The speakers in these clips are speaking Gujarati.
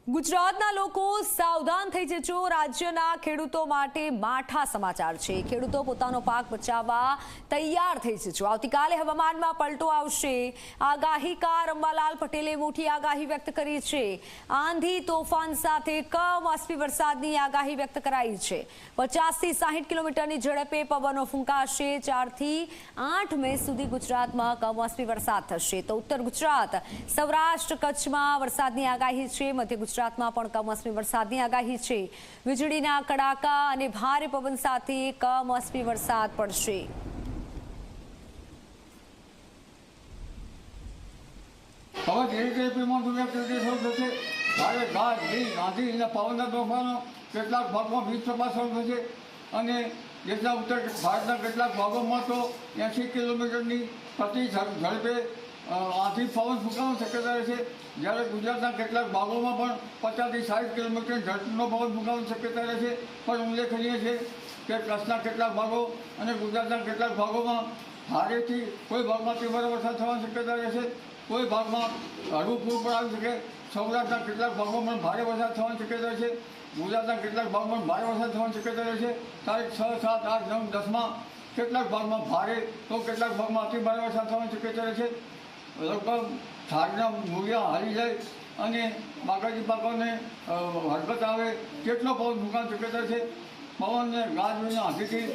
ગુજરાતના લોકો સાવધાન થઈ જજો। રાજ્યના ખેડૂતો માટે માઠા સમાચાર છે। ખેડૂતો પોતાનો પાક બચાવવા તૈયાર થઈ જજો। આવતીકાલે હવામાનમાં પલટો આવશે। આગાહીકાર અંબાલાલ પટેલે મોટી આગાહી વ્યક્ત કરી છે। આંધી તોફાન સાથે કમોસમી વરસાદની આગાહી વ્યક્ત કરાઈ છે। 50 થી 60 કિલોમીટરની ઝડપે પવનો ફૂંકાશે। 4 થી 8 મે સુધી ગુજરાતમાં કમોસમી વરસાદ થશે। તો ઉત્તર ગુજરાત, સૌરાષ્ટ્ર, કચ્છમાં વરસાદની આગાહી છે। મધ્ય ગુજરાતમાં પણ કમોસમી વરસાદની આગાહી છે। વીજળીના કડાકા અને ભારે પવન સાથે કમોસમી વરસાદ પડશે। હવે ધીરે ધીરે પ્રિમોન્સૂન એક્ટિવિટી શરૂ થશે। ભારે ગાજ, આંધી અને પવનના તોફાનો કેટલાક ભાગમાં વીજ પ્રવાહ શરૂ થશે અને દેશના ઉત્તર ભારતના કેટલાક ભાગોમાં તો 80 કિલોમીટરની પ્રતિ ઝડપે આંધી પવન ફૂંકાવાની શક્યતા રહેશે। જ્યારે ગુજરાતના કેટલાક ભાગોમાં પણ 50 થી 60 કિલોમીટર ઝડપનો પવન ફૂંકાવાની શક્યતા રહેશે। પણ ઉલ્લેખનીય છે કે કચ્છના કેટલાક ભાગો અને ગુજરાતના કેટલાક ભાગોમાં ભારેથી કોઈ ભાગમાં તીવ્ર વરસાદ થવાની શક્યતા રહેશે। કોઈ ભાગમાં હળવું પૂર પણ આવી શકે। સૌરાષ્ટ્રના કેટલાક ભાગોમાં ભારે વરસાદ થવાની શક્યતા છે। ગુજરાતના કેટલાક ભાગમાં ભારે વરસાદ થવાની શક્યતા રહેશે। તારીખ 6, 7, 8, 9, 10માં કેટલાક ભાગમાં ભારે તો કેટલાક ભાગમાં અતિ ભારે વરસાદ થવાની શક્યતા રહેશે। લગભગ ઝાડના મૂળિયા હારી જાય અને બાગાયતી પાકોને હરકત આવે કેટલો પવન ફૂંકાવાની શક્યતા છે। પવનને ગાજવીજના આંધીથી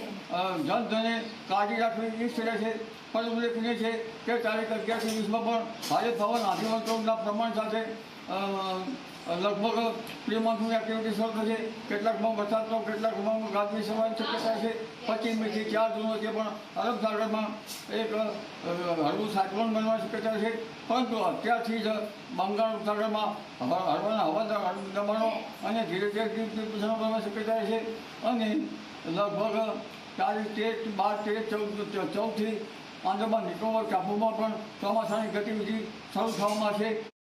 જનધને કાળજી રાખવી ઈચ્છ રહેશે। પણ ઉલ્લેખનીય છે કે તારીખ 11 થી 20માં પણ ભારે પવન આંધીના પ્રમાણ સાથે લગભગ પ્રિમોન્સૂન એક્ટિવિટી શરૂ થશે। કેટલાક ભાગ વરસાદ તો કેટલાક ભાગમાં ગાજવીજ થવાની શક્યતા છે। 25 થી 4 જૂન વચ્ચે પણ અરબ સાગરમાં એક હળવું સાયક્લોન બનવાની શક્યતા છે। પરંતુ અત્યારથી જ બંગાળ ઉપસાગરમાં હળવાના હવાના દબાણો અને ધીરે ધીરે બનવાની શક્યતા છે અને લગભગ તારીખ 13, 12, 13, 14 થી આંદામાન નિકોબાર ટાપુમાં પણ ચોમાસાની ગતિવિધિ શરૂ થવામાં છે।